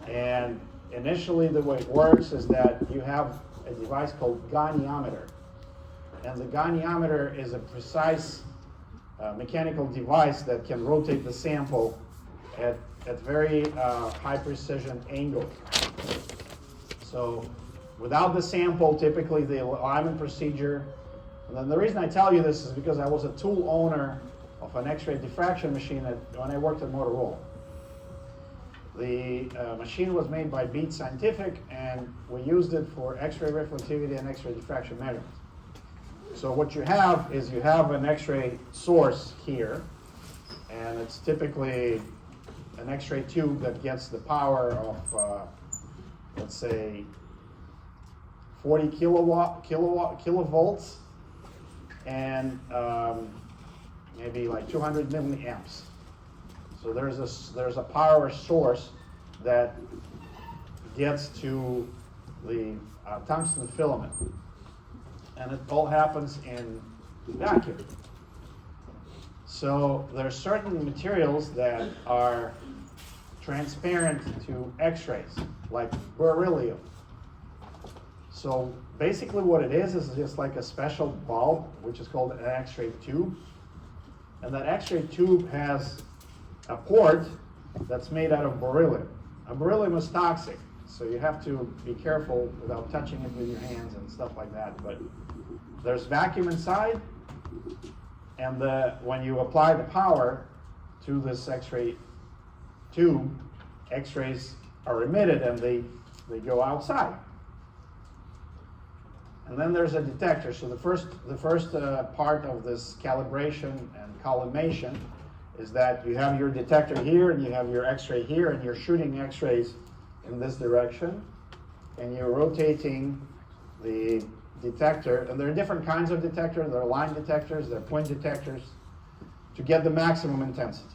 And initially the way it works is that you have a device called goniometer. And the goniometer is a precise mechanical device that can rotate the sample at very high precision angles. So without the sample, typically the alignment procedure, and then the reason I tell you this is because I was a tool owner of an X-ray diffraction machine when I worked at Motorola. The machine was made by Beat Scientific, and we used it for X-ray reflectivity and X-ray diffraction measurements. So what you have is you have an X-ray source here, and it's typically an X-ray tube that gets the power of, let's say, 40 kilovolts, and maybe like 200 milliamps. So there's a power source that gets to the tungsten filament, and it all happens in vacuum. So there are certain materials that are transparent to X-rays, like beryllium. So basically what it is just like a special bulb, which is called an X-ray tube. And that X-ray tube has a port that's made out of beryllium. And beryllium is toxic, so you have to be careful without touching it with your hands and stuff like that. But there's vacuum inside, and when you apply the power to this X-ray tube, X-rays are emitted and they go outside. And then there's a detector. So the first part of this calibration and collimation is that you have your detector here and you have your X-ray here, and you're shooting X-rays in this direction, and you're rotating the detector. And there are different kinds of detectors. There are line detectors, there are point detectors, to get the maximum intensity.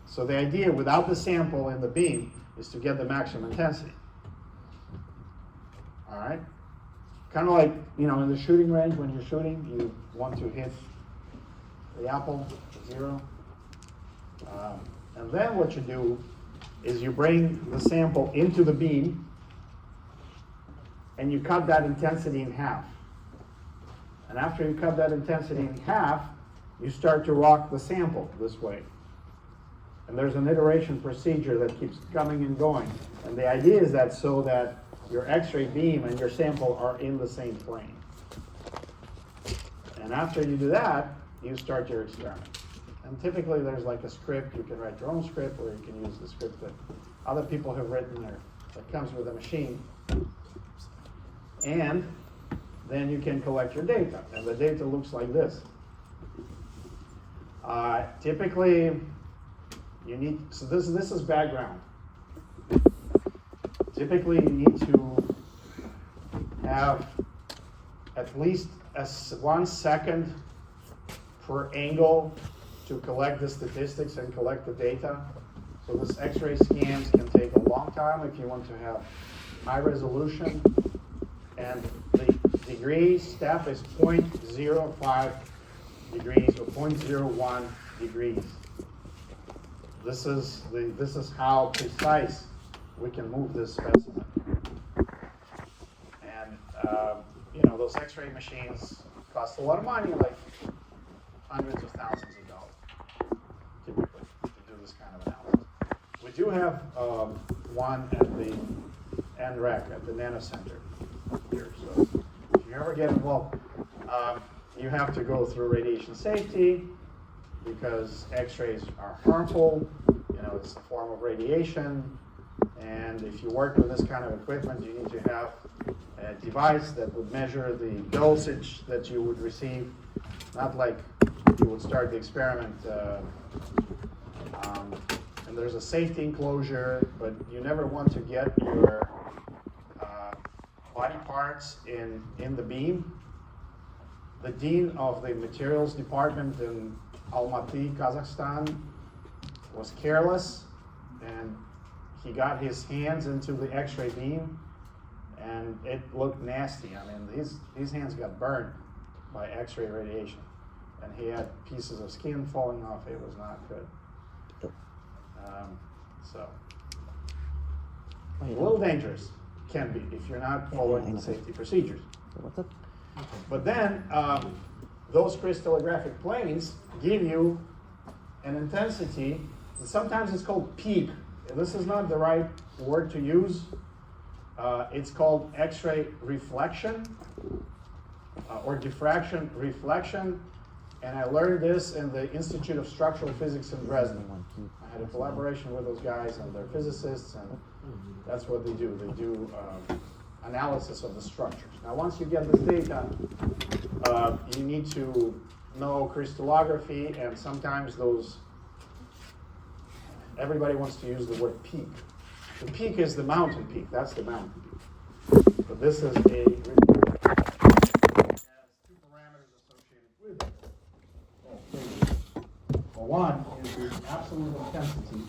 So the idea without the sample in the beam is to get the maximum intensity. All right? Kind of like, in the shooting range, when you're shooting, you want to hit the apple to zero. And then what you do is you bring the sample into the beam and you cut that intensity in half. And after you cut that intensity in half, you start to rock the sample this way. And there's an iteration procedure that keeps coming and going. And the idea is that so that your X-ray beam and your sample are in the same plane. And after you do that, you start your experiment. And typically there's like a script. You can write your own script, or you can use the script that other people have written there that comes with the machine. And then you can collect your data. And the data looks like this. Typically, you need, so this is background. Typically, you need to have at least 1 second per angle to collect the statistics and collect the data. So this X-ray scans can take a long time if you want to have high resolution. And the degree step is 0.05 degrees or 0.01 degrees. This is how precise we can move this specimen. And those X-ray machines cost a lot of money, like hundreds of thousands of dollars, typically, to do this kind of analysis. We do have one at the NREC, at the Nano Center here. So if you ever get involved, you have to go through radiation safety, because X-rays are harmful. It's a form of radiation. And if you work with this kind of equipment, you need to have a device that would measure the dosage that you would receive. Not like you would start the experiment and there's a safety enclosure, but you never want to get your body parts in the beam. The dean of the materials department in Almaty, Kazakhstan, was careless, and he got his hands into the X-ray beam, and it looked nasty. I mean, his hands got burned by X-ray radiation, and he had pieces of skin falling off. It was not good. A little dangerous, can be, if you're not following the safety procedures. But then, those crystallographic planes give you an intensity, sometimes it's called peak. This is not the right word to use. It's called X-ray reflection, or diffraction reflection. And I learned this in the Institute of Structural Physics in Dresden. I had a collaboration with those guys, and they're physicists, and that's what they do. They do analysis of the structures. Now, once you get this data, you need to know crystallography, and sometimes everybody wants to use the word peak. The peak is the mountain peak. That's the mountain peak. But this is a report that has two parameters associated with it. Well, one is the absolute intensity,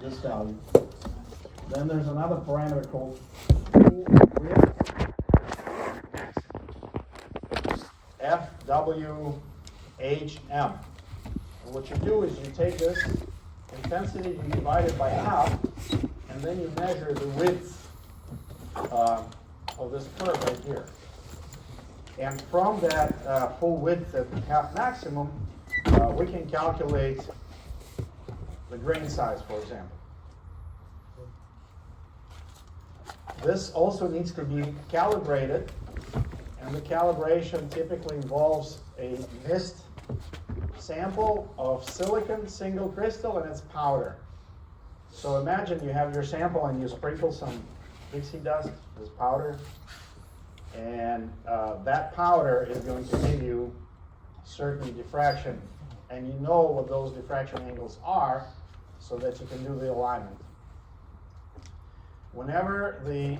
this value. Then there's another parameter called full width, FWHM. And what you do is you take this intensity, you divide it by half, and then you measure the width of this curve right here. And from that full width at half maximum, we can calculate the grain size, for example. This also needs to be calibrated, and the calibration typically involves a mist sample of silicon single crystal and its powder. So imagine you have your sample and you sprinkle some pixie dust, this powder, and that powder is going to give you certain diffraction, and you know what those diffraction angles are so that you can do the alignment. Whenever the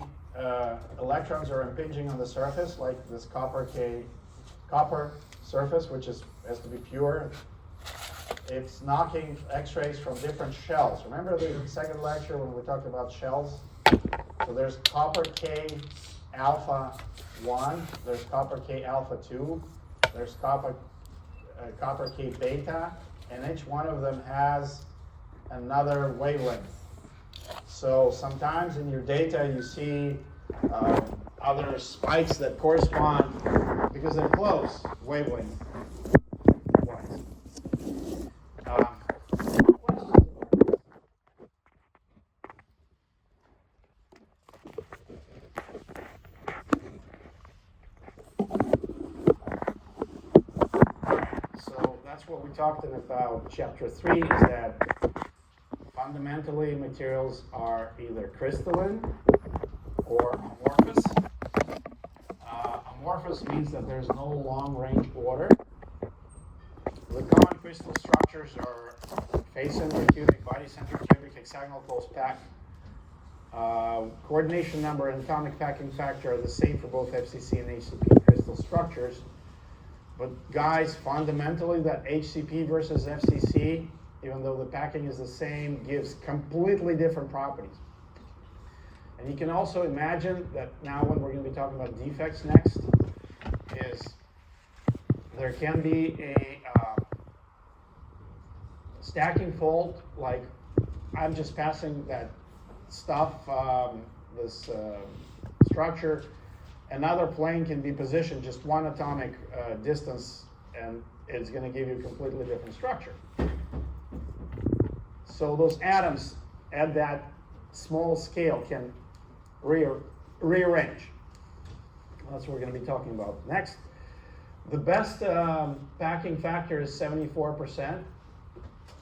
electrons are impinging on the surface, like this copper surface, which has to be pure, it's knocking X-rays from different shells. Remember the second lecture when we talked about shells? So there's copper K alpha 1, there's copper K alpha 2, there's copper K beta, and each one of them has another wavelength. So sometimes in your data you see other spikes that correspond, because they're close wavelength. So that's what we talked about. Chapter 3 is that fundamentally, materials are either crystalline or amorphous. Amorphous means that there's no long-range order. The common crystal structures are face-center cubic, body-center cubic, hexagonal close pack. Coordination number and atomic packing factor are the same for both FCC and HCP crystal structures. But guys, fundamentally, that HCP versus FCC, even though the packing is the same, gives completely different properties. And you can also imagine that now when we're going to be talking about defects next, is there can be a stacking fault, like I'm just passing that stuff, this structure, another plane can be positioned just one atomic distance, and it's going to give you a completely different structure. So those atoms at that small scale can rearrange. That's what we're going to be talking about next. The best packing factor is 74%.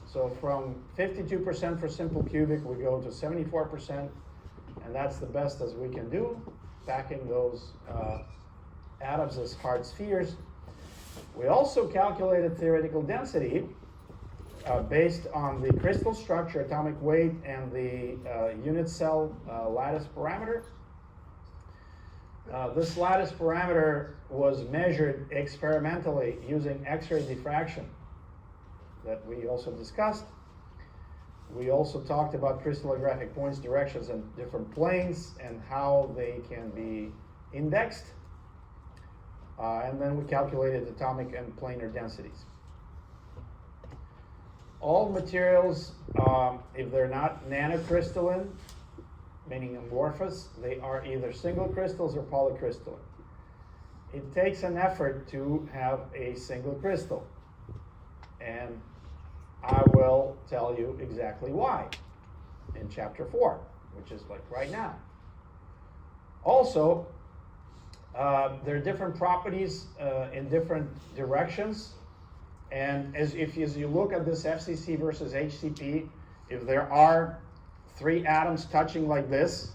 So from 52% for simple cubic, we go to 74%, and that's the best as we can do, packing those atoms as hard spheres. We also calculated theoretical density based on the crystal structure, atomic weight, and the unit cell lattice parameter. This lattice parameter was measured experimentally using X-ray diffraction that we also discussed. We also talked about crystallographic points, directions, and different planes and how they can be indexed. And then we calculated atomic and planar densities. all materials, if they're not nanocrystalline, meaning amorphous, they are either single crystals or polycrystalline. It takes an effort to have a single crystal, and I will tell you exactly why in chapter 4, which is like right now. Also, there are different properties in different directions, and as you look at this FCC versus HCP, if there are 3 atoms touching like this,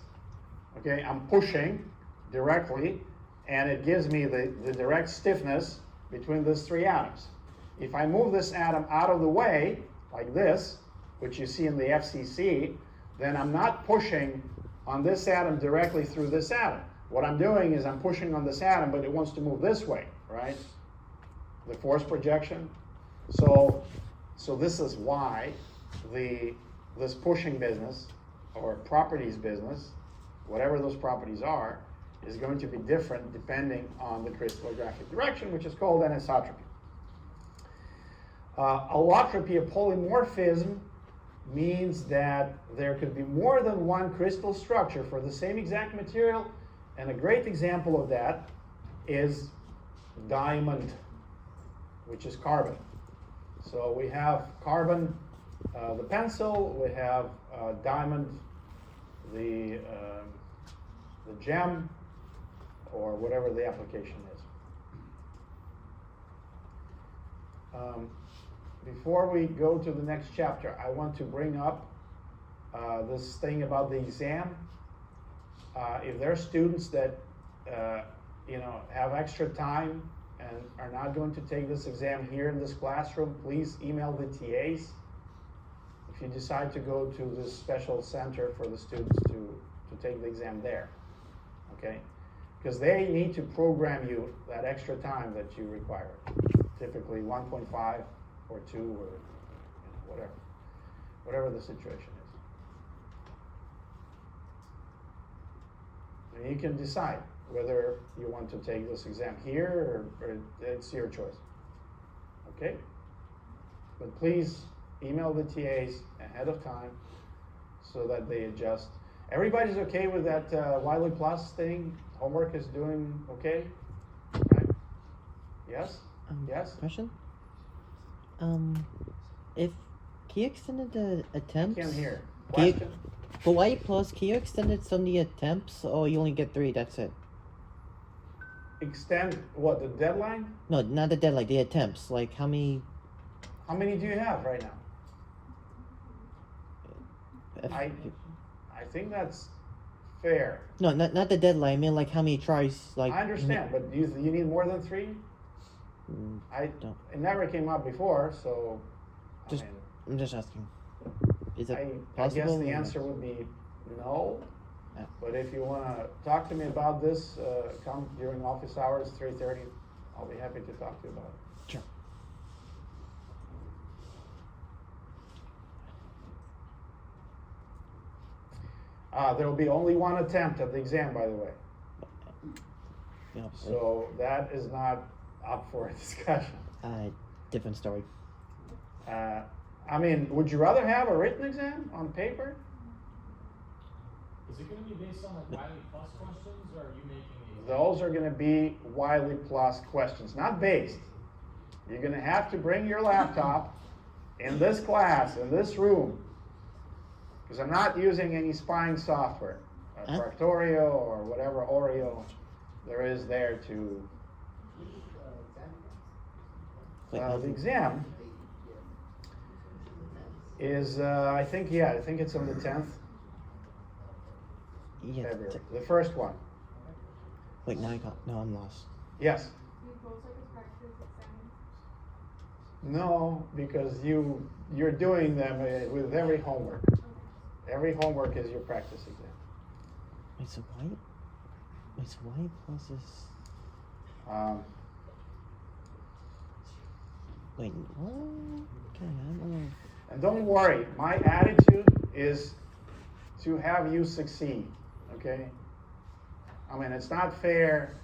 okay, I'm pushing directly, and it gives me the direct stiffness between those 3 atoms. If I move this atom out of the way, like this, which you see in the FCC, then I'm not pushing on this atom directly through this atom. What I'm doing is I'm pushing on this atom, but it wants to move this way, right? The force projection. So this is why this pushing business, or properties business, whatever those properties are, is going to be different depending on the crystallographic direction, which is called anisotropy. Allotropy, a polymorphism, means that there could be more than one crystal structure for the same exact material, and a great example of that is diamond, which is carbon. So we have carbon, the pencil, we have diamond, the gem, or whatever the application is. Before we go to the next chapter, I want to bring up this thing about the exam. If there are students that have extra time and are not going to take this exam here in this classroom, please email the TAs. If you decide to go to this special center for the students to take the exam there, okay? Because they need to program you that extra time that you require. Typically 1.5 or 2 or whatever the situation is. And you can decide whether you want to take this exam here or it's your choice. Okay? But please email the TAs ahead of time so that they adjust. Everybody's okay with that Wiley Plus thing? Homework is doing okay? Right? Yes? Yes? Question? If can you extend the attempts? I can't hear. Can you- Question? For Y plus, can you extend it some of the attempts, or you only get 3? That's it. Extend what, the deadline? No, not the deadline. The attempts. Like how many? How many do you have right now? if- I think that's fair. No, not the deadline. I mean, like how many tries? Like I understand, but do you need more than 3? Don't. It never came up before, so Just- I mean, I'm just asking. Is it I possible? guess the or answer would be no. Yeah. But if you want to talk to me about this, come during office hours, 3:30. I'll be happy to talk to you about it. Sure. There will be only one attempt at the exam, by the way. Yeah. So that is not up for discussion. Different story. I mean, would you rather have a written exam on paper? Is it going to be based on like Wiley Plus questions, or are you making these? Those are going to be Wiley Plus questions, not based. You're going to have to bring your laptop in this class, in this room, because I'm not using any spying software, Proctorio or whatever Oreo there is there to. The exam is, I think it's on the 10th Yeah. February, the first one. Wait, now I got. No, I'm lost. Yes. Do you both like a practice exam? No, because you're doing them with every homework. Every homework is your practice exam. Wait, so Y plus is. Wait, what? Okay, I don't know. And don't worry, my attitude is to have you succeed, okay? I mean, it's not fair.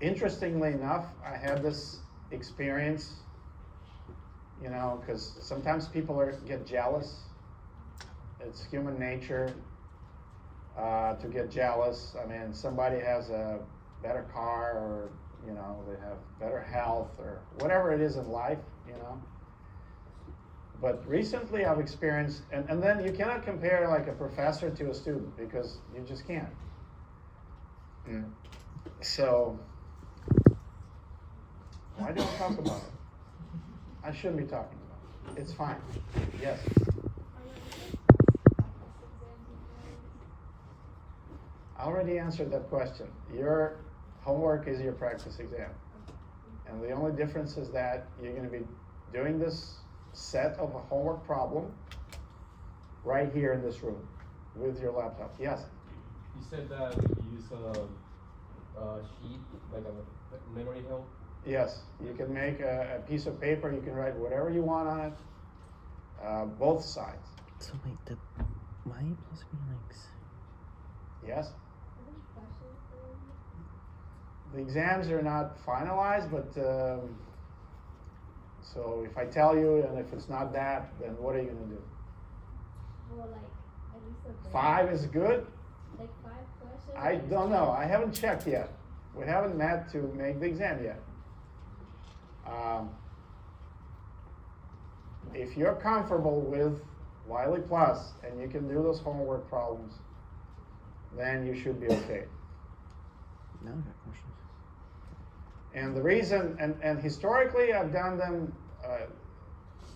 Interestingly enough, I had this experience you know, because sometimes people get jealous. It's human nature to get jealous. I mean, somebody has a better car, or you know, they have better health, or whatever it is in life, you know. But recently I've experienced, and then you cannot compare like a professor to a student, because you just can't. So, why don't I talk about it? I shouldn't be talking about it. It's fine. Yes. I already answered that question. Your homework is your practice exam. And the only difference is that you're going to be doing this set of a homework problem right here in this room with your laptop. Yes? You said that you use a sheet, like a memory help. Yes. You can make a piece of paper. You can write whatever you want on it. Both sides. So wait, the y plus b links. Yes? The exams are not finalized, but so if I tell you and if it's not that, then what are you going to do? Well, like, at least a grade. 5 is good? Like 5 questions? I don't know. I haven't checked yet. We haven't met to make the exam yet. If you're comfortable with Wiley Plus and you can do those homework problems, then you should be okay. Now I got questions. And the reason, and historically I've done them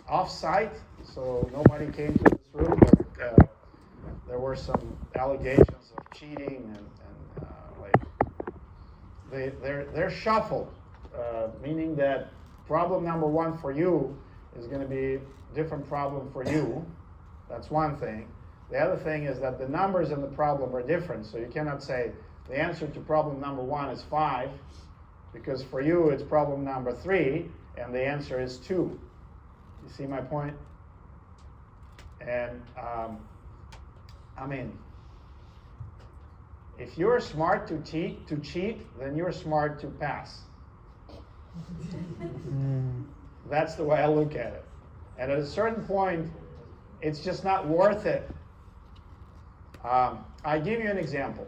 off-site, so nobody came to this room, but there were some allegations of cheating and they're shuffled, meaning that problem number 1 for you is going to be a different problem for you. That's one thing. The other thing is that the numbers in the problem are different, so you cannot say the answer to problem number 1 is 5, because for you it's problem number 3, and the answer is 2. You see my point? And I mean, if you're smart to cheat, then you're smart to pass. That's the way I look at it. And at a certain point, it's just not worth it. I give you an example.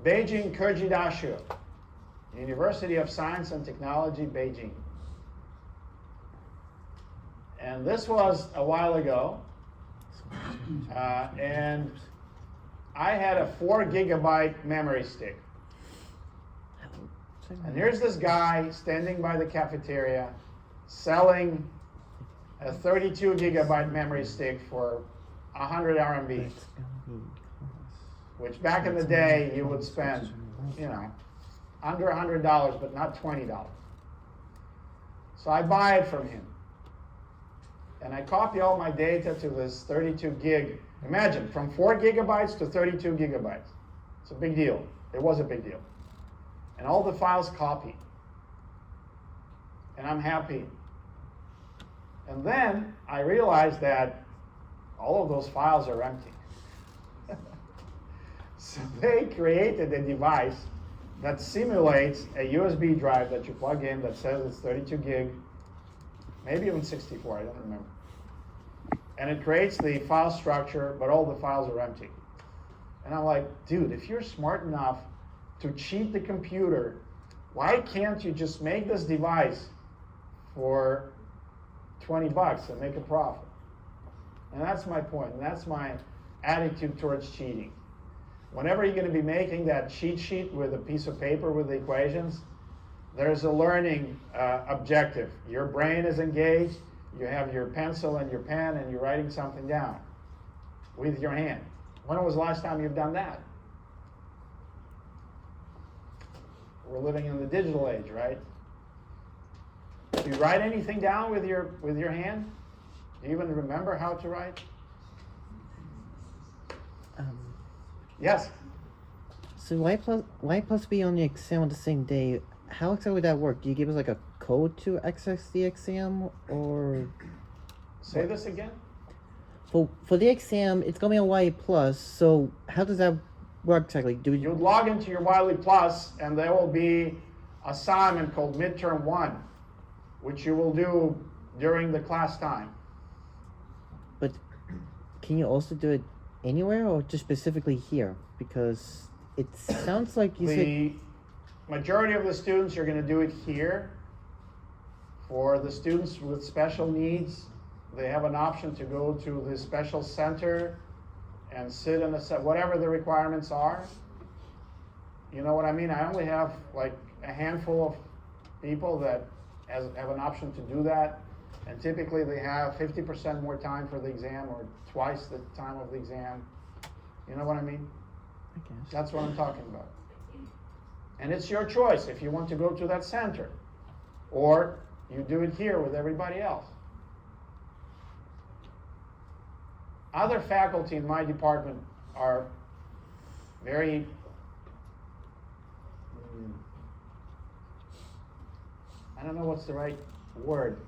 Beijing Kejidashu, University of Science and Technology, Beijing. And this was a while ago. And I had a 4 gigabyte memory stick. And here's this guy standing by the cafeteria selling a 32 gigabyte memory stick for 100 RMB, which back in the day you would spend, you know, under $100, but not $20. So I buy it from him. And I copy all my data to this 32 gig. Imagine, from 4 gigabytes to 32 gigabytes. It's a big deal. It was a big deal. And all the files copy. And I'm happy. And then I realized that all of those files are empty. So they created a device that simulates a USB drive that you plug in that says it's 32 gig, maybe even 64, I don't remember. And it creates the file structure, but all the files are empty. And I'm like, dude, if you're smart enough to cheat the computer, why can't you just make this device for $20 and make a profit? And that's my point, and that's my attitude towards cheating. Whenever you're going to be making that cheat sheet with a piece of paper with the equations, there's a learning objective. Your brain is engaged, you have your pencil and your pen, and you're writing something down with your hand. When was the last time you've done that? We're living in the digital age, right? Do you write anything down with your hand? Do you even remember how to write? Yes? So y plus b on the exam on the same day, how exactly would that work? Do you give us like a code to access the exam, or? Say this again? For the exam, it's gonna be on y plus, so how does that work exactly? You would log into your Wiley Plus, and there will be assignment called midterm 1, which you will do during the class time. But can you also do it anywhere or just specifically here? Because it sounds like you said. The majority of the students are going to do it here. For the students with special needs, they have an option to go to the special center and sit in a set, whatever the requirements are. You know what I mean? I only have like a handful of people that have an option to do that. And typically they have 50% more time for the exam or twice the time of the exam. You know what I mean? I guess. That's what I'm talking about. And it's your choice if you want to go to that center or you do it here with everybody else. Other faculty in my department are very I don't know what's the right word.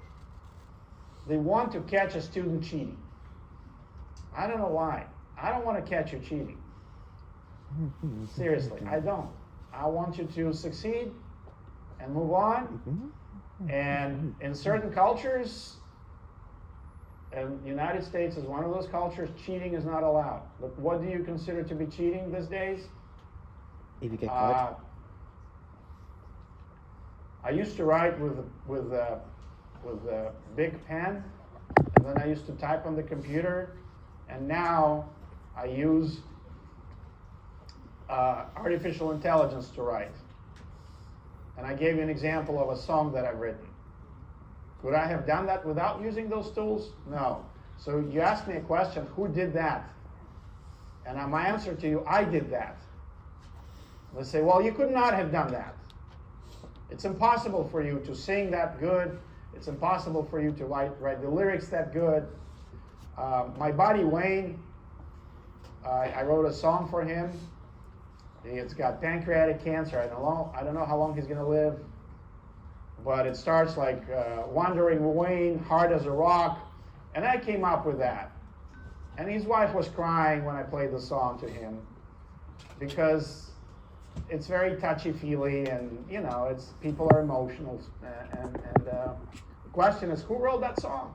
They want to catch a student cheating. I don't know why. I don't want to catch you cheating. Seriously, I don't. I want you to succeed and move on. And in certain cultures, and the United States is one of those cultures, cheating is not allowed. But what do you consider to be cheating these days? If you get caught. I used to write with a big pen, and then I used to type on the computer, and now I use artificial intelligence to write. And I gave you an example of a song that I've written. Could I have done that without using those tools? No. So you asked me a question, who did that? And my answer to you, I did that. They say, well, you could not have done that. It's impossible for you to sing that good. It's impossible for you to write the lyrics that good. My buddy Wayne, I wrote a song for him. It's got pancreatic cancer. I don't know how long he's going to live. But it starts like Wandering Wayne, hard as a rock. And I came up with that. And his wife was crying when I played the song to him because it's very touchy-feely, and you know, people are emotional. And the question is, who wrote that song?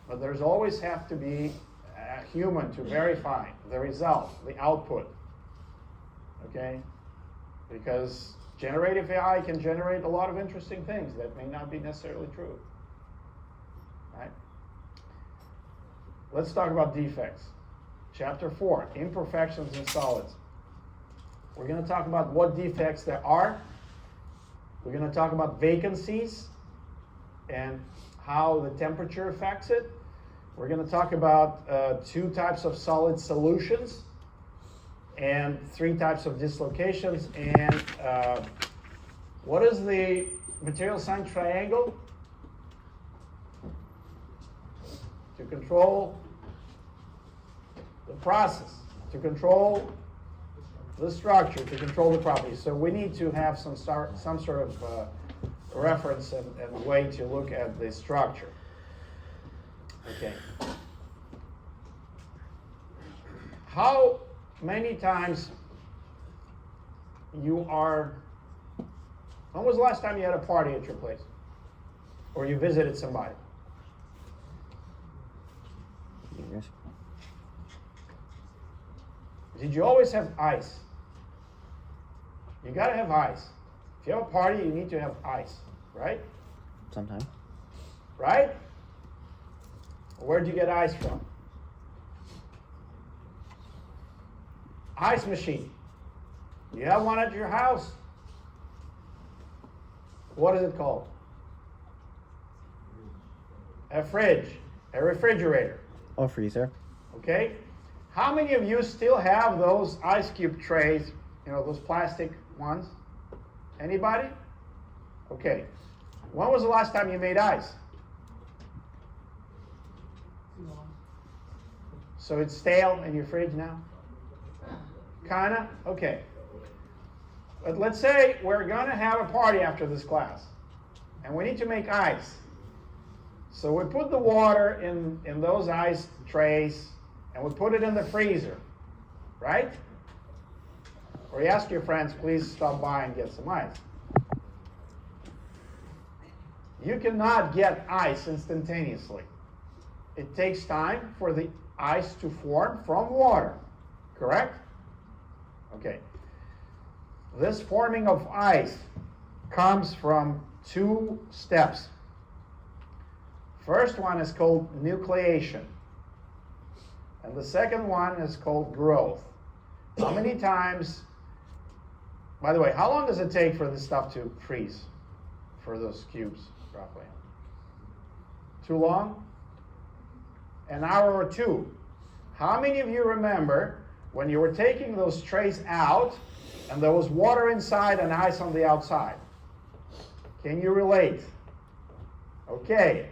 But there's always have to be a human to verify the result, the output. Okay? Because generative AI can generate a lot of interesting things that may not be necessarily true. Right? Let's talk about defects. Chapter 4, imperfections in solids. We're going to talk about what defects there are. We're going to talk about vacancies and how the temperature affects it. We're going to talk about 2 types of solid solutions and 3 types of dislocations. And what is the material sign triangle? To control the process, to control the structure, to control the properties. So we need to have some sort of reference and way to look at the structure. Okay. How many times when was the last time you had a party at your place? Or you visited somebody? Yes. Did you always have ice? You gotta have ice. If you have a party, you need to have ice, right? Sometimes. Right? Where'd you get ice from? Ice machine. You have one at your house? What is it called? A fridge, a refrigerator. Or freezer. Okay? How many of you still have those ice cube trays, you know, those plastic ones? Anybody? Okay. When was the last time you made ice? So it's stale in your fridge now? Kinda? Okay. But let's say we're gonna have a party after this class, and we need to make ice. So we put the water in those ice trays, and we put it in the freezer, right? or you ask your friends, please stop by and get some ice. You cannot get ice instantaneously. It takes time for the ice to form from water, correct? Okay. This forming of ice comes from two steps. First one is called nucleation, and the second one is called growth. How many times, by the way, how long does it take for this stuff to freeze, for those cubes, roughly? Too long? An hour or two. How many of you remember when you were taking those trays out and there was water inside and ice on the outside? Can you relate? Okay.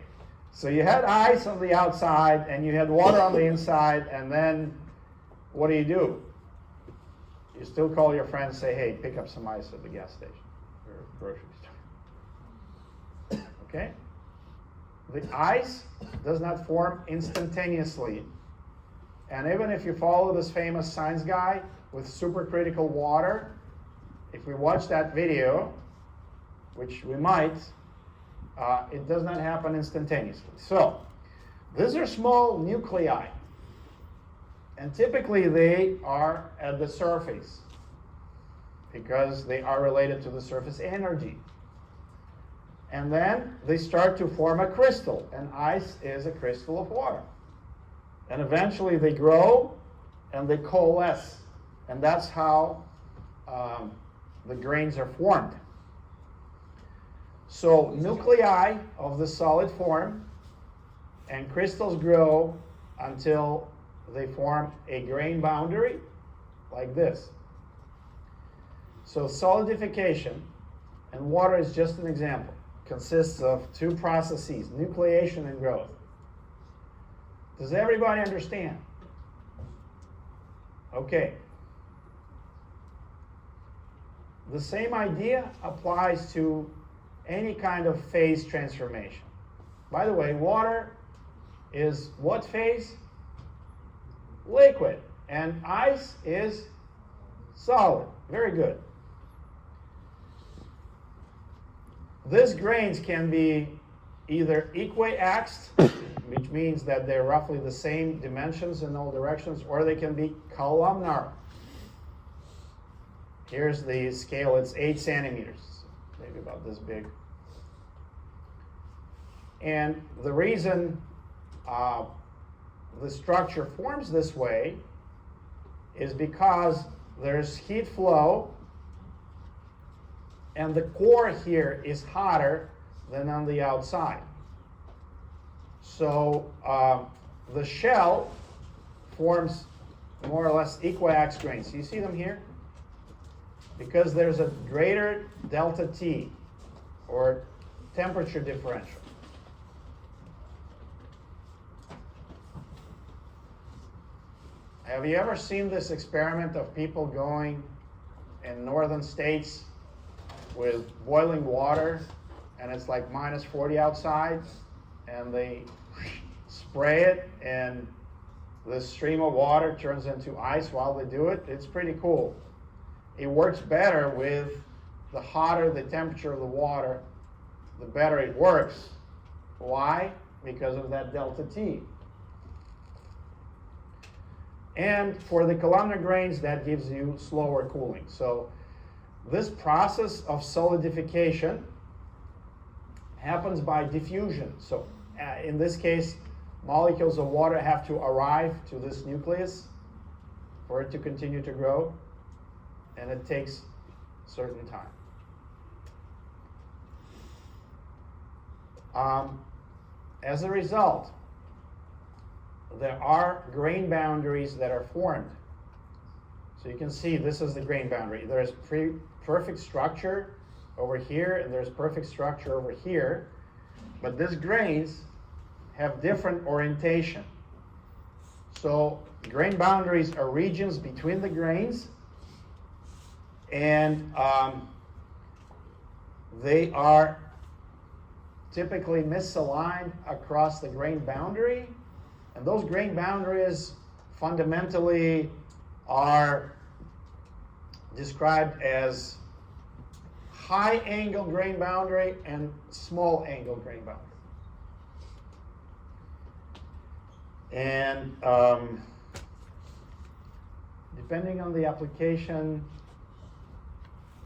So you had ice on the outside and you had water on the inside, and then what do? You still call your friends and say, hey, pick up some ice at the gas station or grocery store. Okay? The ice does not form instantaneously. And even if you follow this famous science guy with supercritical water, if we watch that video, which we might, it does not happen instantaneously. So, these are small nuclei. And typically they are at the surface because they are related to the surface energy. And then they start to form a crystal, and ice is a crystal of water. And eventually they grow and they coalesce, and that's how the grains are formed. So nuclei of the solid form, and crystals grow until they form a grain boundary like this. So solidification, and water is just an example, consists of two processes, nucleation and growth. Does everybody understand? Okay. The same idea applies to any kind of phase transformation. By the way, water is what phase? Liquid. And ice is solid. Very good. These grains can be either equiaxed, which means that they're roughly the same dimensions in all directions, or they can be columnar. Here's the scale, it's 8 centimeters, maybe about this big. And the reason the structure forms this way is because there's heat flow, and the core here is hotter than on the outside. So the shell forms more or less equiax grains. You see them here? Because there's a greater delta T, or temperature differential. Have you ever seen this experiment of people going in northern states with boiling water, and it's like minus 40 outside, and they spray it and the stream of water turns into ice while they do it? It's pretty cool. It works better with the hotter the temperature of the water, the better it works. Why? Because of that delta T. And for the columnar grains, that gives you slower cooling. So this process of solidification happens by diffusion. So in this case, molecules of water have to arrive to this nucleus for it to continue to grow, and it takes a certain time. As a result, there are grain boundaries that are formed. So you can see this is the grain boundary. There's perfect structure over here, and there's perfect structure over here. But these grains have different orientation. So grain boundaries are regions between the grains, and they are typically misaligned across the grain boundary. And those grain boundaries fundamentally are described as high angle grain boundary and small angle grain boundary. And depending on the application,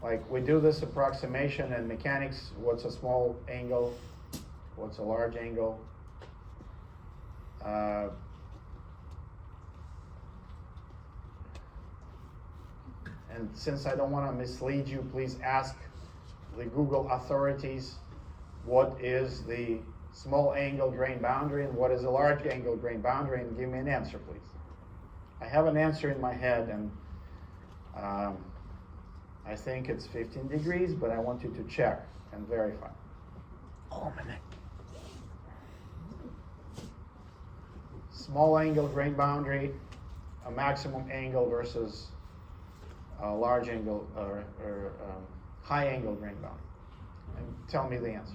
like we do this approximation in mechanics, what's a small angle, what's a large angle. And since I don't want to mislead you, please ask the Google authorities what is the small angle grain boundary and what is a large angle grain boundary, and give me an answer, please. I have an answer in my head, and I think it's 15 degrees, but I want you to check and verify. Oh, my neck. Small angle grain boundary, a maximum angle versus a large angle or high angle grain boundary. And tell me the answer.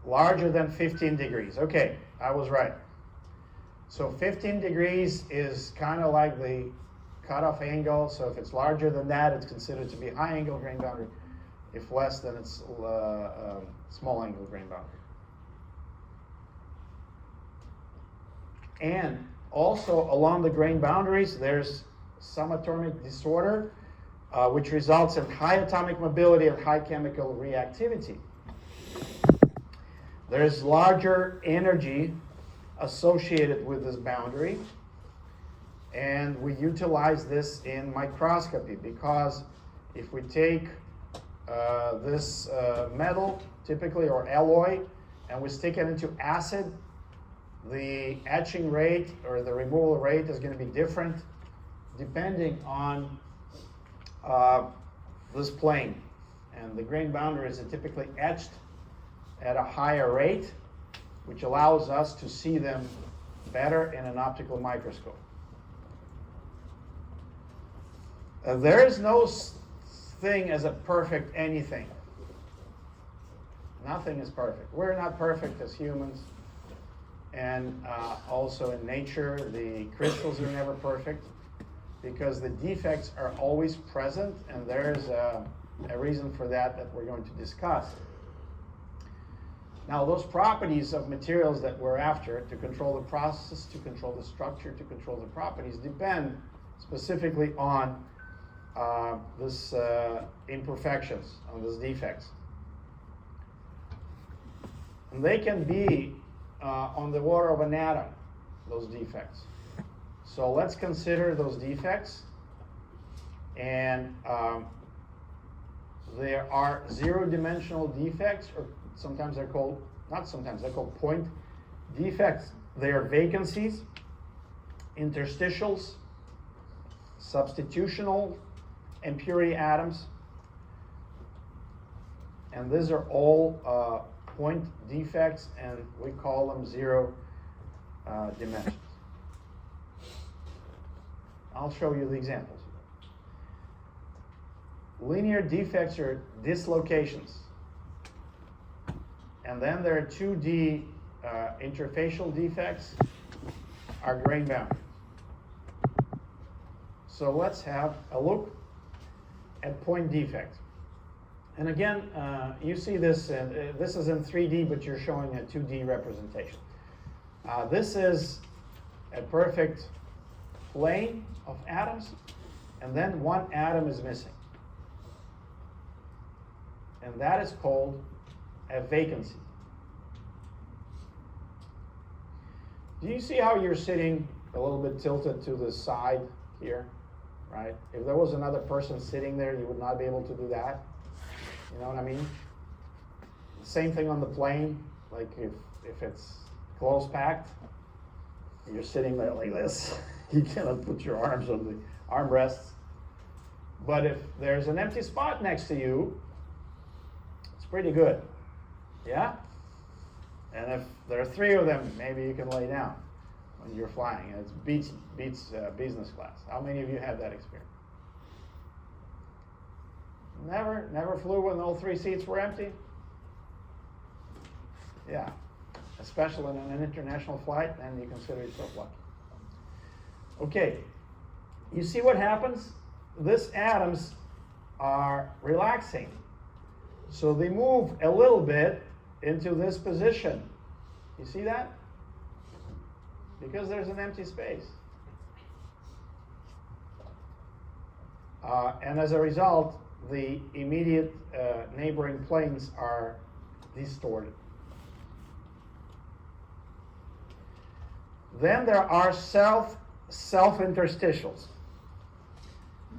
Larger than 15 degrees. Okay, I was right. So 15 degrees is kind of like the cutoff angle. So if it's larger than that, it's considered to be high angle grain boundary. If less, then it's small angle grain boundary. And also along the grain boundaries, there's subatomic disorder, which results in high atomic mobility and high chemical reactivity. There's larger energy associated with this boundary, and we utilize this in microscopy because if we take this metal, typically, or alloy, and we stick it into acid, the etching rate or the removal rate is going to be different depending on this plane. And the grain boundaries are typically etched at a higher rate, which allows us to see them better in an optical microscope. There is no thing as a perfect anything. Nothing is perfect. We're not perfect as humans. And also in nature, the crystals are never perfect because the defects are always present, and there's a reason for that we're going to discuss. Now, those properties of materials that we're after to control the process, to control the structure, to control the properties depend specifically on this imperfections, on these defects. And they can be on the order of an atom, those defects. So let's consider those defects. And there are zero-dimensional defects, or sometimes they're called, not sometimes, they're called point defects. They are vacancies, interstitials, substitutional impurity atoms. And these are all point defects, and we call them zero dimensions. I'll show you the examples. Linear defects are dislocations. And then there are 2D interfacial defects, are grain boundaries. So let's have a look at point defects. And again, you see this, this is in 3D, but you're showing a 2D representation. This is a perfect plane of atoms, and then one atom is missing. And that is called a vacancy. Do you see how you're sitting a little bit tilted to the side here, right? If there was another person sitting there, you would not be able to do that. You know what I mean? Same thing on the plane, like if it's close packed, you're sitting there like this. You cannot put your arms on the armrests. But if there's an empty spot next to you, it's pretty good. Yeah? And if there are 3 of them, maybe you can lay down when you're flying. And it beats business class. How many of you had that experience? Never flew when all 3 seats were empty? Yeah. especially on an international flight, then you consider yourself lucky. Okay, you see what happens? These atoms are relaxing. So they move a little bit into this position. You see that? Because there's an empty space. And as a result, the immediate neighboring planes are distorted. Then there are self-interstitials.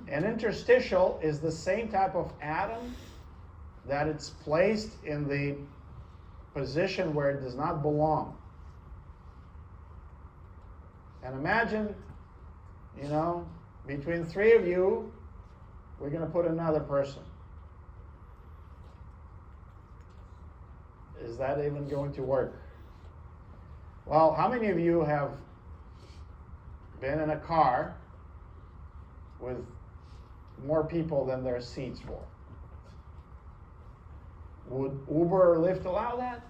An interstitial is the same type of atom that it's placed in the position where it does not belong. And imagine, between three of you, we're going to put another person. Is that even going to work? Well, how many of you have been in a car with more people than there are seats for? Would Uber or Lyft allow that?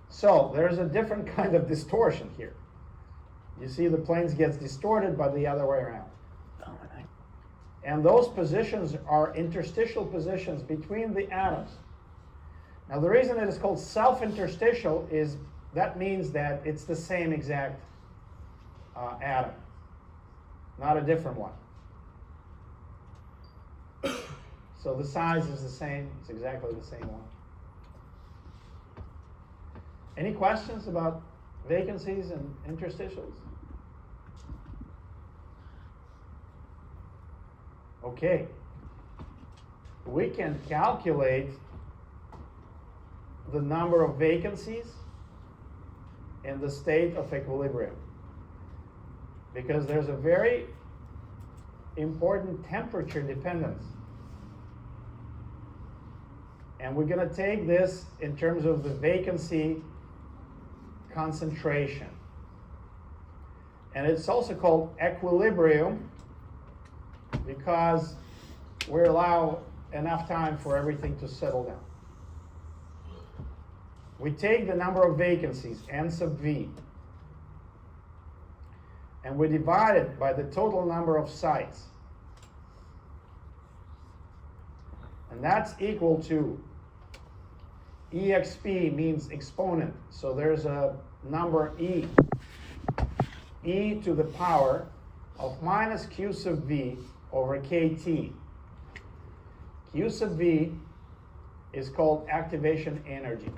So there's a different kind of distortion here. You see the planes gets distorted, but the other way around. And those positions are interstitial positions between the atoms. Now the reason it is called self-interstitial is that means that it's the same exact atom, not a different one. So the size is the same, it's exactly the same one. Any questions about vacancies and interstitials? Okay. We can calculate the number of vacancies in the state of equilibrium, because there's a very important temperature dependence. And we're going to take this in terms of the vacancy concentration. And it's also called equilibrium because we allow enough time for everything to settle down. We take the number of vacancies, n sub v, and we divide it by the total number of sites. And that's equal to exp means exponent. So there's a number e to the power of minus q sub v over kt. Q sub v is called activation energy.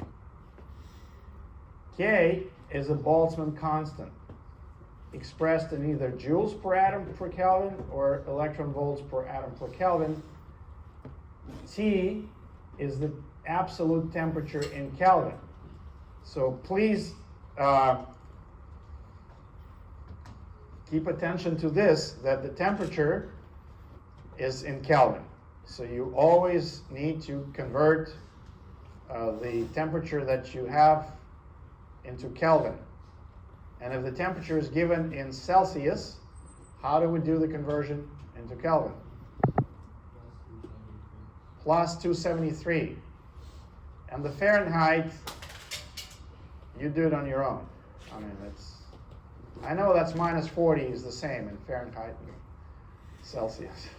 K is a Boltzmann constant, expressed in either joules per atom per Kelvin or electron volts per atom per Kelvin. T is the absolute temperature in Kelvin. So please keep attention to this, that the temperature is in Kelvin. So you always need to convert the temperature that you have into Kelvin. And if the temperature is given in Celsius, how do we do the conversion into Kelvin? Plus 273. And the Fahrenheit, you do it on your own. I mean, I know that's minus 40 is the same in Fahrenheit and Celsius.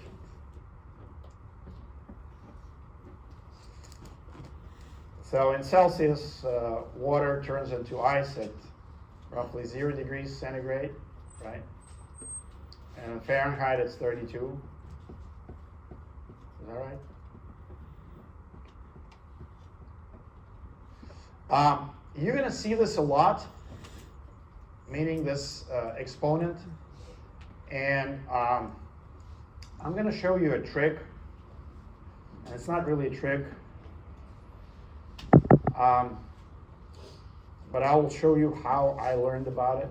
So in Celsius, water turns into ice at roughly 0 degrees centigrade, right? And in Fahrenheit, it's 32. Is that right? You're going to see this a lot, meaning this exponent. And I'm going to show you a trick. And it's not really a trick. But I will show you how I learned about it.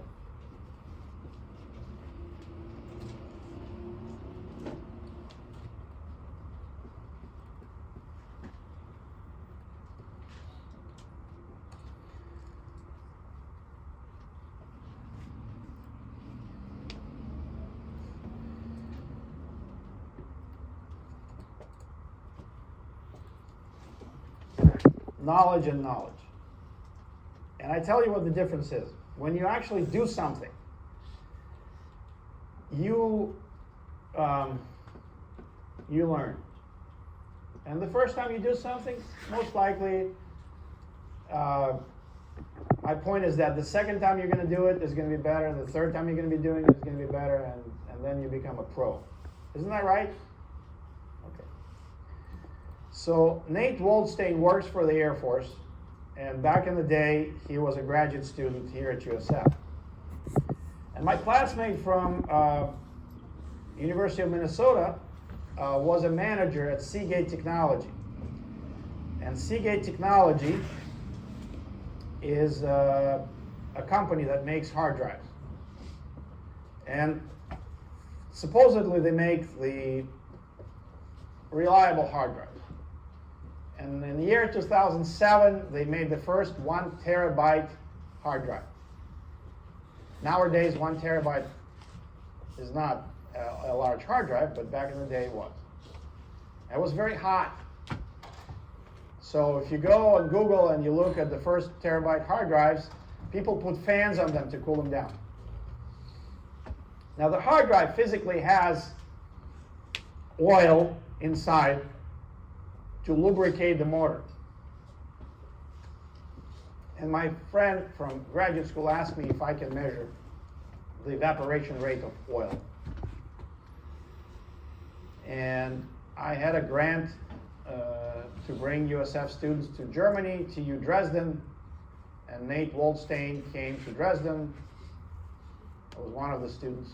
knowledge and knowledge. And I tell you what the difference is. When you actually do something, you learn. And the first time you do something, most likely, my point is that the second time you're going to do it is going to be better, and the third time you're going to be doing it is going to be better, and then you become a pro. Isn't that right? Okay. So Nate Waldstein works for the Air Force, and back in the day, he was a graduate student here at USF. And my classmate from University of Minnesota was a manager at Seagate Technology. And Seagate Technology is a company that makes hard drives. And supposedly they make the reliable hard drives. And in the year 2007, they made the first 1 terabyte hard drive. Nowadays, 1 terabyte is not a large hard drive, but back in the day it was. It was very hot. So if you go on Google and you look at the first terabyte hard drives, people put fans on them to cool them down. Now the hard drive physically has oil inside to lubricate the motor. And my friend from graduate school asked me if I can measure the evaporation rate of oil. And I had a grant to bring USF students to Germany, TU Dresden, and Nate Waldstein came to Dresden. I was one of the students.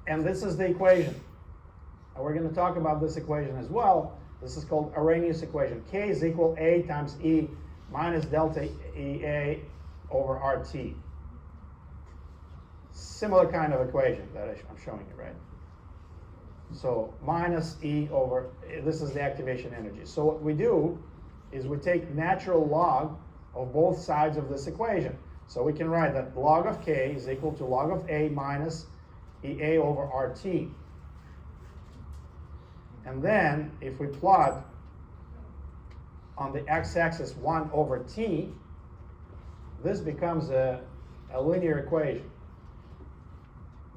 And this is the equation. And we're going to talk about this equation as well. This is called Arrhenius equation. K is equal A times E minus delta EA over RT. Similar kind of equation that I'm showing you, right? So minus E over, this is the activation energy. So what we do is we take natural log of both sides of this equation. So we can write that log of K is equal to log of A minus EA over RT. And then if we plot on the x-axis 1 over t, this becomes a linear equation.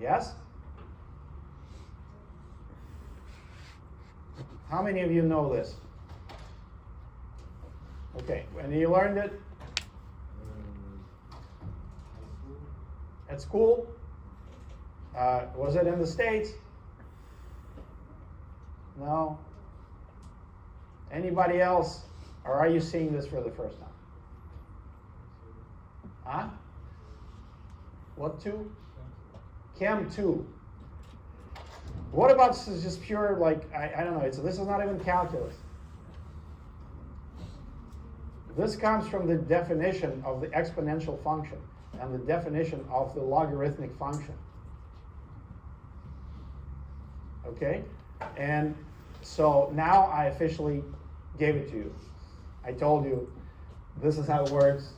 Yes? How many of you know this? Okay, when you learned it? At school? Was it in the States? No? Anybody else? Or are you seeing this for the first time? Huh? What 2? Chem 2. What about just pure, like, I don't know, this is not even calculus. This comes from the definition of the exponential function and the definition of the logarithmic function. Okay? And so now I officially gave it to you. I told you this is how it works.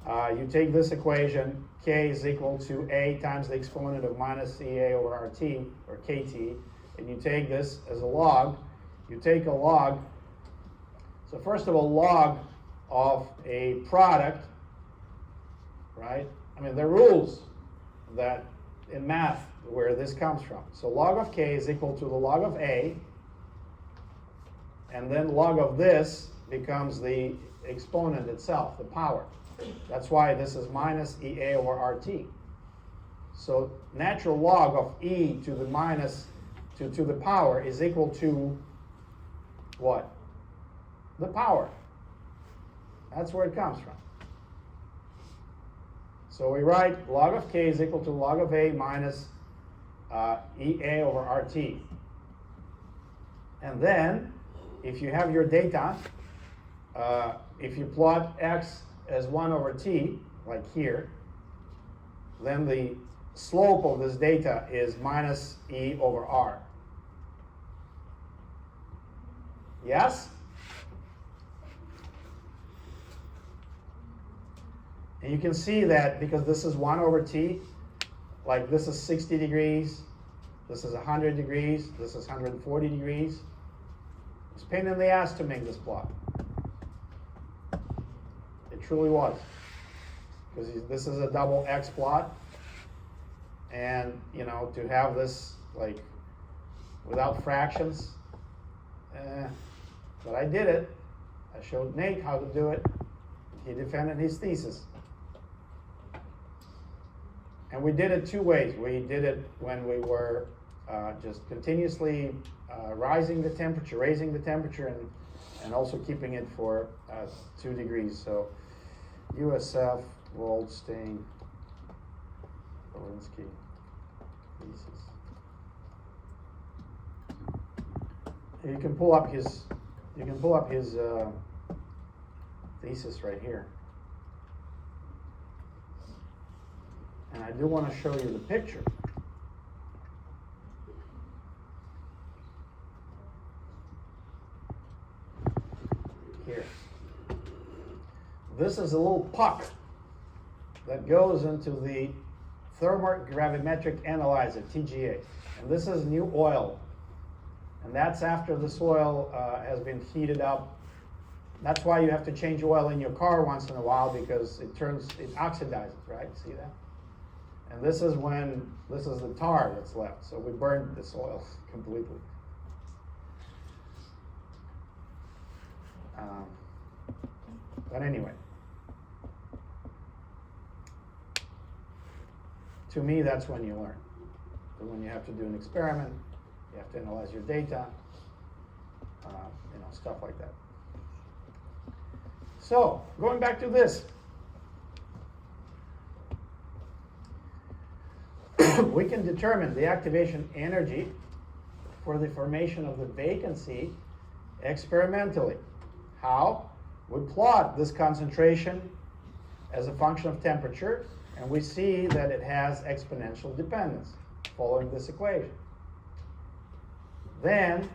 You take this equation, K is equal to A times the exponent of minus EA over RT, or KT, and you take this as a log. You take a log. So first of all, log of a product, right? I mean, there are rules that in math where this comes from. So log of K is equal to the log of A, and then log of this becomes the exponent itself, the power. That's why this is minus EA over RT. So natural log of E to the minus to the power is equal to what? The power. That's where it comes from. So we write log of K is equal to log of A minus EA over RT. And then, if you have your data, if you plot X as 1 over T, like here, then the slope of this data is minus E over R. Yes? And you can see that because this is 1 over T, like this is 60 degrees, this is 100 degrees, this is 140 degrees. It's a pain in the ass to make this plot. It truly was. Because this is a double X plot. And, you know, to have this, like, without fractions, but I did it. I showed Nate how to do it. He defended his thesis. And we did it two ways. We did it when we were just continuously raising the temperature, and also keeping it for 2 degrees. So USF, Waldstein, Belinsky, thesis. You can pull up his thesis right here. And I do want to show you the picture. Here. This is a little puck that goes into the thermogravimetric analyzer, TGA. And this is new oil. And that's after the soil has been heated up. That's why you have to change oil in your car once in a while, because it oxidizes, right? See that? And this is the tar that's left. So we burned the soil completely. But anyway, to me, that's when you learn. But when you have to do an experiment, you have to analyze your data, stuff like that. So, going back to this. We can determine the activation energy for the formation of the vacancy experimentally. How? We plot this concentration as a function of temperature, and we see that it has exponential dependence following this equation. Then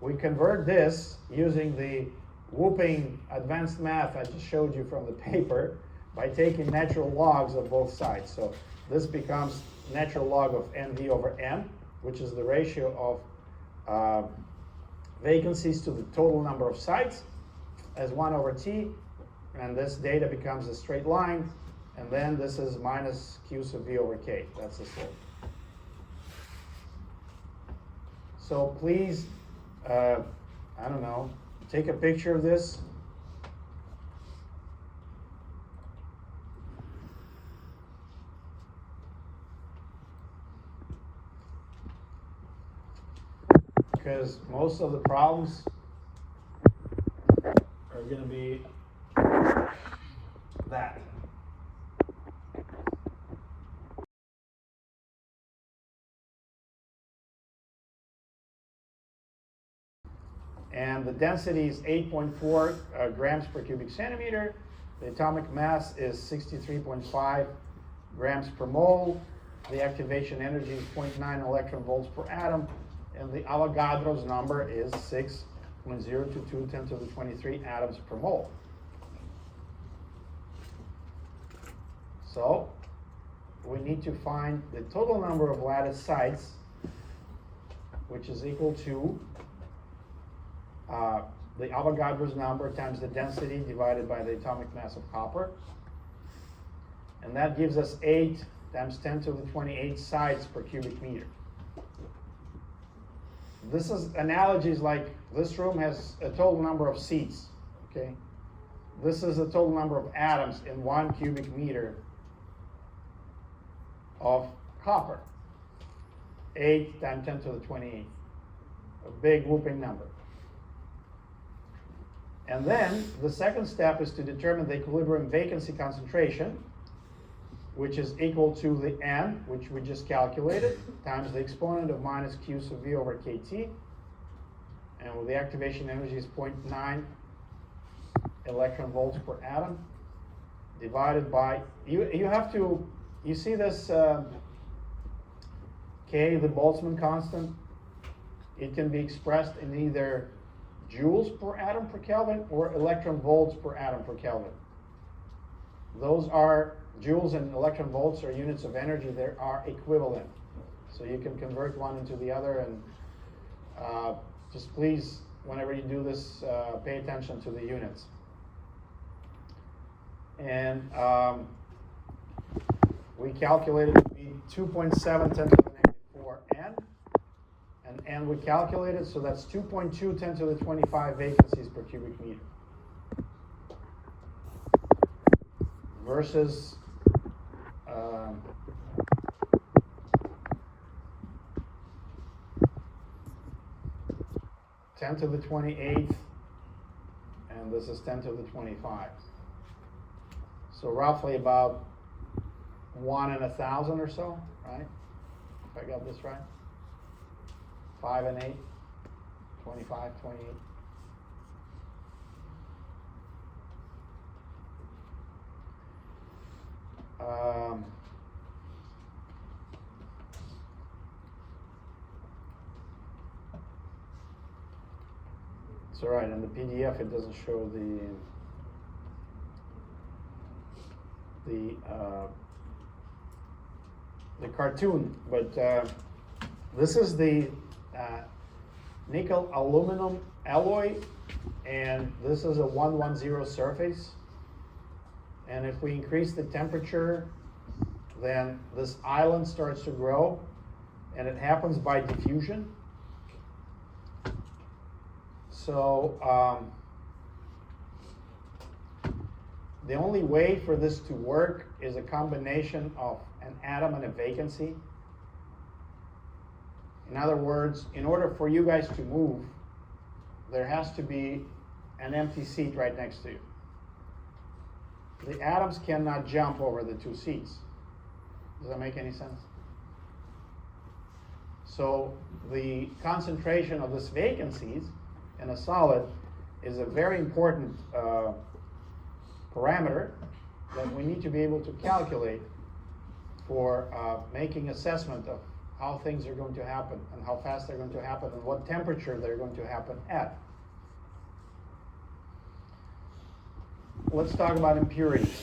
we convert this using the whooping advanced math I just showed you from the paper by taking natural logs of both sides. So this becomes natural log of NV over M, which is the ratio of vacancies to the total number of sites, as 1 over T, and this data becomes a straight line, and then this is minus Q sub V over K. That's the slope. So please, I don't know, take a picture of this. Because most of the problems are going to be that. And the density is 8.4 grams per cubic centimeter. The atomic mass is 63.5 grams per mole. The activation energy is 0.9 electron volts per atom. And the Avogadro's number is 6.022 10 to the 23 atoms per mole. So we need to find the total number of lattice sites, which is equal to the Avogadro's number times the density divided by the atomic mass of copper. And that gives us 8 times 10 to the 28 sites per cubic meter. This is analogies like this room has a total number of seats, okay? This is the total number of atoms in 1 cubic meter of copper. 8 times 10 to the 28, a big whooping number. And then the second step is to determine the equilibrium vacancy concentration, which is equal to the N, which we just calculated, times the exponent of minus Q sub V over KT. And the activation energy is 0.9 electron volts per atom, divided by, you see this K, the Boltzmann constant? It can be expressed in either joules per atom per Kelvin or electron volts per atom per Kelvin. Those are joules, and electron volts are units of energy. They are equivalent. So you can convert one into the other, and just please whenever you do this, pay attention to the units. And we calculated it to be 2.7 10 to the negative 4 n. And n we calculated, so that's 2.2 10 to the 25 vacancies per cubic meter. Versus 10 to the 28th, and this is 10 to the 25. So roughly about 1 in 1,000 or so, right? If I got this right. 5 and 8, 25, 28. It's all right, in the PDF it doesn't show the cartoon, but this is the nickel aluminum alloy, and this is a 110 surface. And if we increase the temperature, then this island starts to grow, and it happens by diffusion. So the only way for this to work is a combination of an atom and a vacancy. In other words, in order for you guys to move, there has to be an empty seat right next to you. The atoms cannot jump over the two seats. Does that make any sense? So the concentration of this vacancies in a solid is a very important parameter that we need to be able to calculate for making assessment of how things are going to happen and how fast they're going to happen and what temperature they're going to happen at. Let's talk about impurities.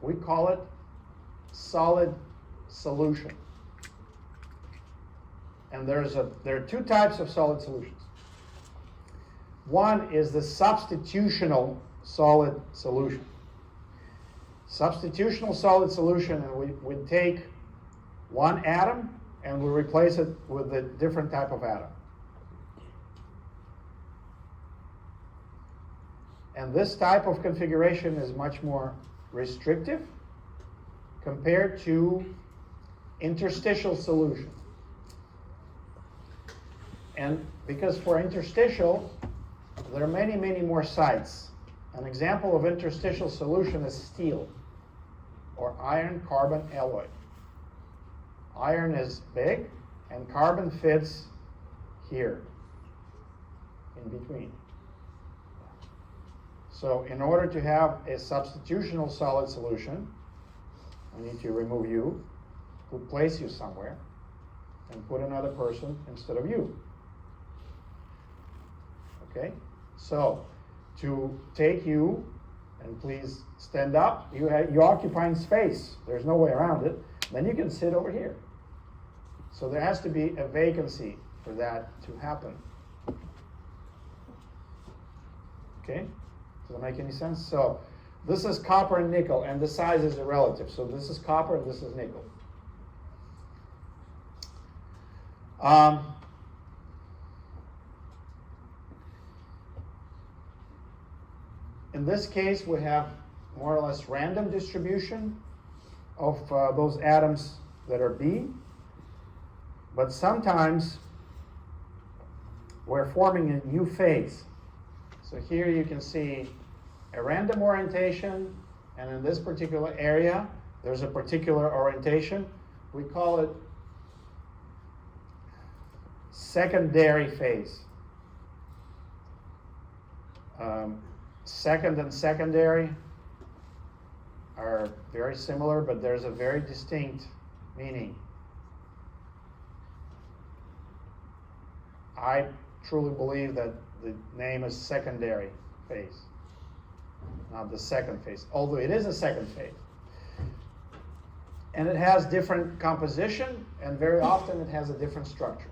We call it solid solution. And there are two types of solid solutions. One is the substitutional solid solution. Substitutional solid solution, and we take one atom and we replace it with a different type of atom. And this type of configuration is much more restrictive compared to interstitial solution. And because for interstitial, there are many, many more sites. An example of interstitial solution is steel or iron-carbon alloy. Iron is big and carbon fits here in between. So in order to have a substitutional solid solution, we need to remove you, place you somewhere, and put another person instead of you. Okay? So to take you, and please stand up, you're occupying space. There's no way around it. Then you can sit over here. So there has to be a vacancy for that to happen. Okay? Does that make any sense? So this is copper and nickel, and the size is irrelative. So this is copper and this is nickel. In this case, we have more or less random distribution of those atoms that are B. But sometimes we're forming a new phase. So here you can see a random orientation, and in this particular area, there's a particular orientation. We call it secondary phase. Second and secondary are very similar, but there's a very distinct meaning. I truly believe that the name is secondary phase, not the second phase, although it is a second phase. And it has different composition, and very often it has a different structure.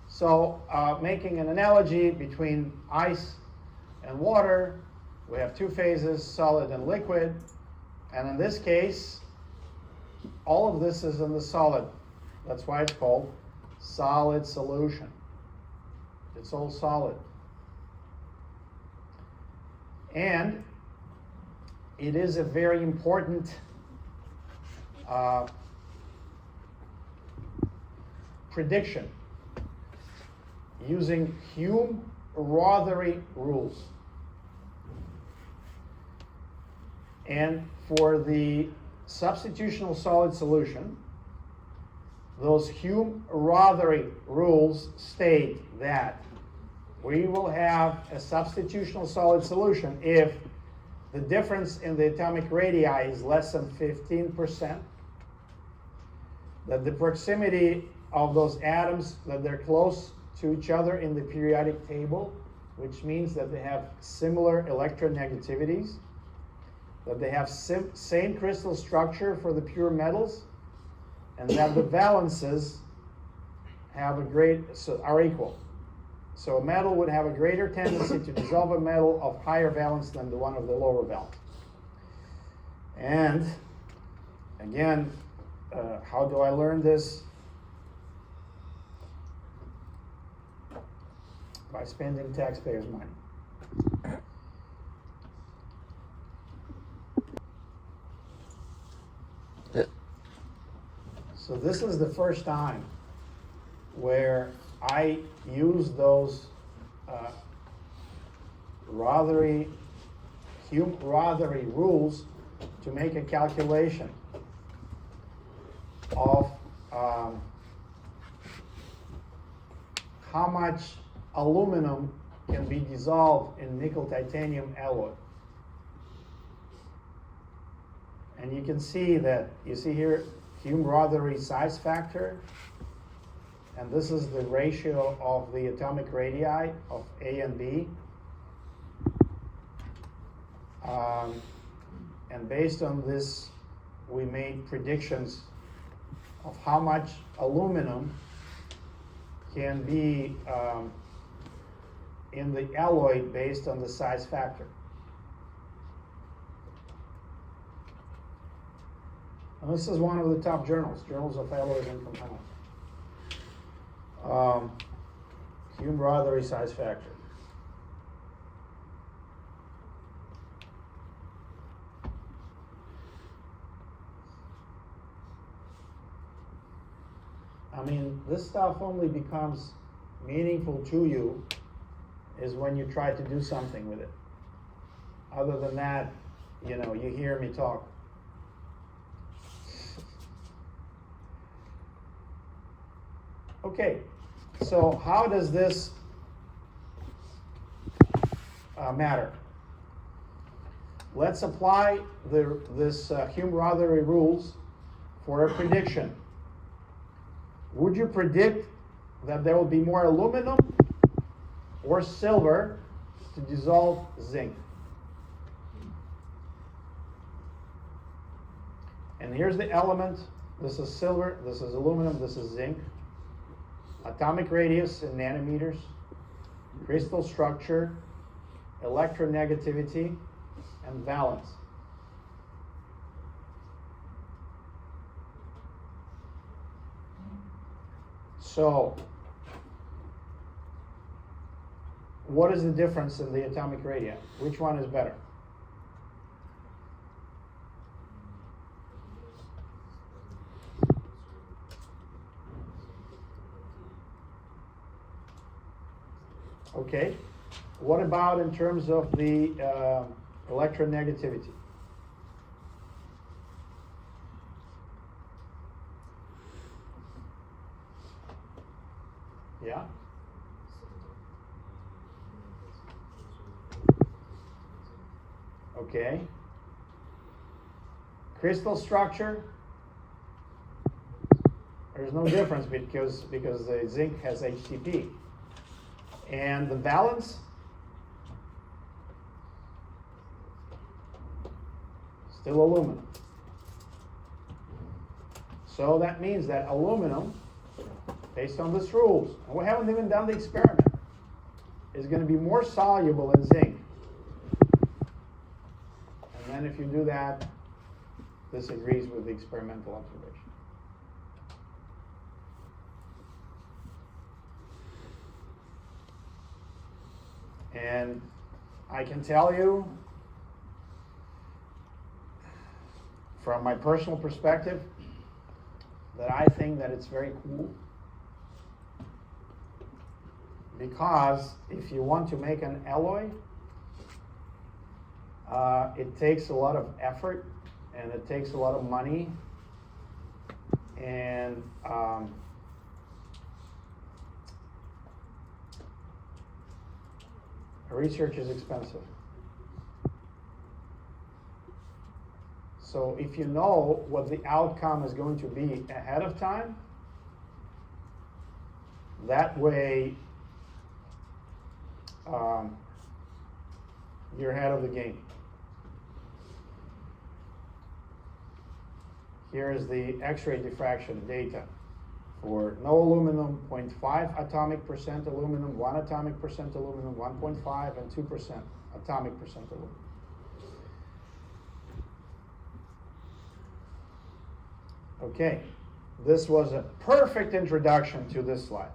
So making an analogy between ice and water, we have two phases, solid and liquid. And in this case, all of this is in the solid. That's why it's called solid solution. It's all solid. And it is a very important prediction using Hume-Rothery rules. And for the substitutional solid solution, those Hume-Rothery rules state that we will have a substitutional solid solution if the difference in the atomic radii is less than 15%, that the proximity of those atoms, that they're close to each other in the periodic table, which means that they have similar electronegativities, that they have same crystal structure for the pure metals, and that the valences have are equal. So a metal would have a greater tendency to dissolve a metal of higher valence than the one of the lower valence. And again, how do I learn this? By spending taxpayers' money. So this is the first time where I use those Hume-Rothery rules to make a calculation of how much aluminum can be dissolved in nickel-titanium alloy. And you can see that, you see here, Hume-Rothery size factor, and this is the ratio of the atomic radii of A and B. And based on this, we made predictions of how much aluminum can be in the alloy based on the size factor. And this is one of the top journals of alloys and compounds. Hume-Rothery size factor. I mean, this stuff only becomes meaningful to you is when you try to do something with it. Other than that, you know, you hear me talk. Okay, so how does this matter? Let's apply this Hume-Rothery rules for a prediction. Would you predict that there will be more aluminum or silver to dissolve zinc? And here's the element. This is silver, this is aluminum, this is zinc. Atomic radius in nanometers, crystal structure, electronegativity, and valence. So, what is the difference in the atomic radii? Which one is better? Okay. What about in terms of the electronegativity? Yeah? Okay. Crystal structure? There's no difference because the zinc has HTP. And the valence? Still aluminum. So that means that aluminum, based on this rules, and we haven't even done the experiment, is going to be more soluble in zinc. And then if you do that, this agrees with the experimental observation. And I can tell you, from my personal perspective, that I think that it's very cool. Because if you want to make an alloy, it takes a lot of effort and it takes a lot of money, and research is expensive. So if you know what the outcome is going to be ahead of time, that way you're ahead of the game. Here is the X-ray diffraction data for no aluminum, 0.5 atomic percent aluminum, 1 atomic percent aluminum, 1.5 and 2% atomic percent aluminum. Okay, this was a perfect introduction to this slide.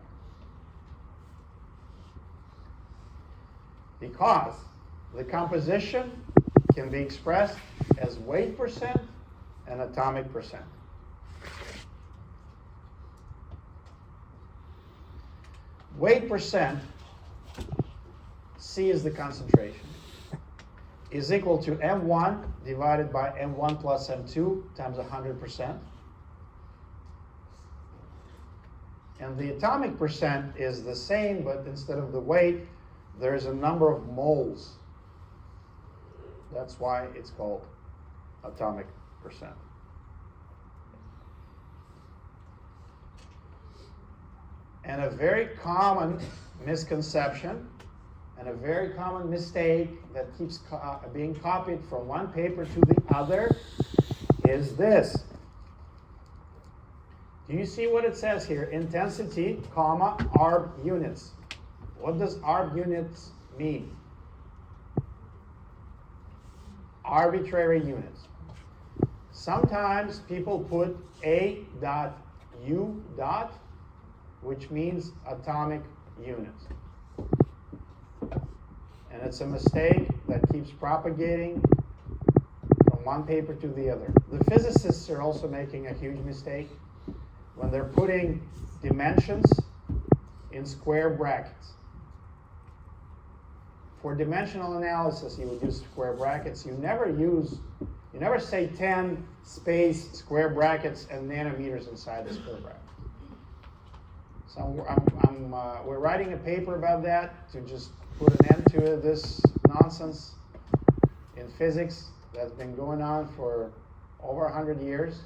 Because the composition can be expressed as weight percent and atomic percent. Weight percent, C is the concentration, is equal to M1 divided by M1 plus M2 times 100%. And the atomic percent is the same, but instead of the weight, there's a number of moles. That's why it's called atomic percent. And a very common misconception and a very common mistake that keeps being copied from one paper to the other is this. Do you see what it says here? Intensity, comma, ARB units. What does ARB units mean? Arbitrary units. Sometimes people put A dot U dot, which means atomic units. And it's a mistake that keeps propagating from one paper to the other. The physicists are also making a huge mistake when they're putting dimensions in square brackets. For dimensional analysis, you would use square brackets. You never say 10 space square brackets and nanometers inside the square bracket. So we're writing a paper about that to just put an end to this nonsense in physics that's been going on for over 100 years.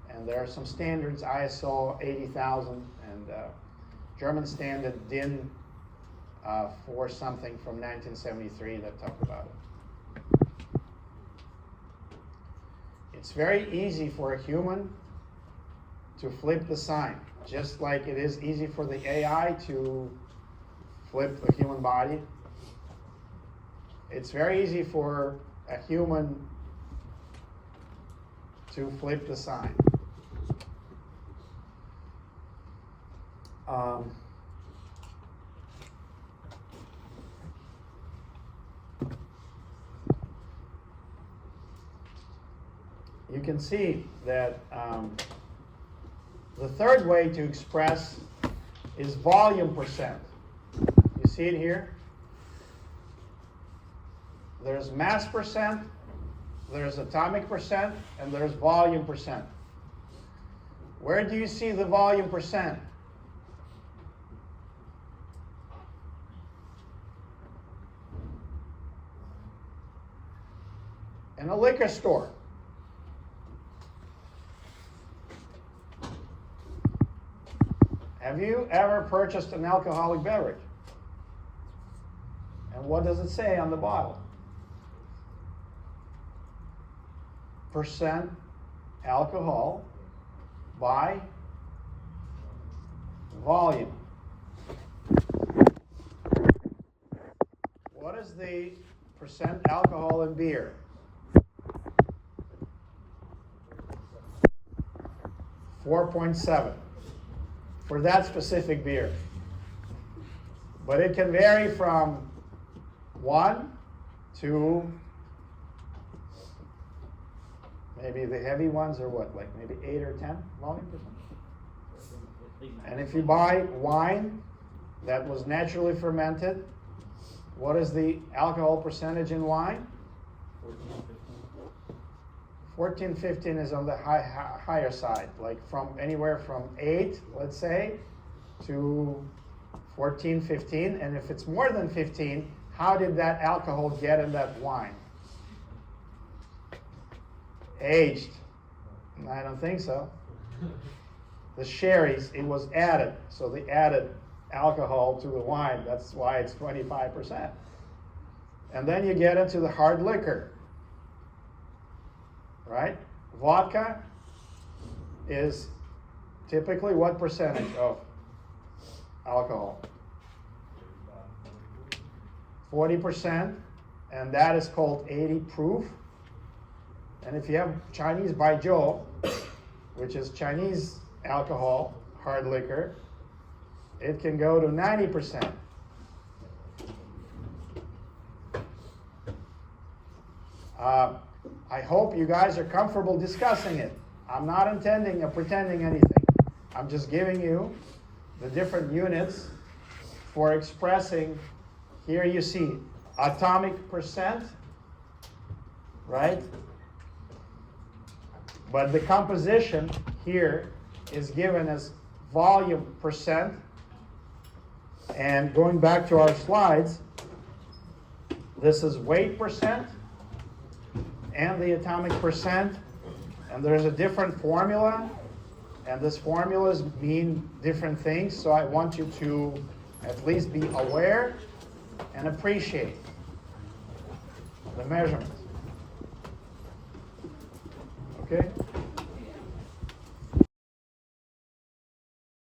And there are some standards, ISO 80,000 and German standard DIN for something from 1973 that talk about it. It's very easy for a human to flip the sign, just like it is easy for the AI to flip the human body. It's very easy for a human to flip the sign. You can see that the third way to express is volume percent. You see it here? There's mass percent, there's atomic percent, and there's volume percent. Where do you see the volume percent? In a liquor store. Have you ever purchased an alcoholic beverage? And what does it say on the bottle? percent alcohol by volume. What is the percent alcohol in beer? 4.7 for that specific beer. But it can vary from 1 to maybe the heavy ones are what, like maybe 8 or 10 volume percent? And if you buy wine that was naturally fermented, what is the alcohol percentage in wine? 14, 15 is on the higher side, like from anywhere from 8, let's say, to 14, 15. And if it's more than 15, how did that alcohol get in that wine? Aged. I don't think so. The sherries, it was added. So they added alcohol to the wine. That's why it's 25%. And then you get into the hard liquor. Right? Vodka is typically what percentage of alcohol? 40%, and that is called 80 proof. And if you have Chinese Baijiu, which is Chinese alcohol, hard liquor, it can go to 90%. I hope you guys are comfortable discussing it. I'm not intending or pretending anything. I'm just giving you the different units for expressing. Here you see atomic percent, right? But the composition here is given as volume percent. And going back to our slides, this is weight percent and the atomic percent, and there's a different formula, and these formulas mean different things, so I want you to at least be aware and appreciate the measurements. Okay?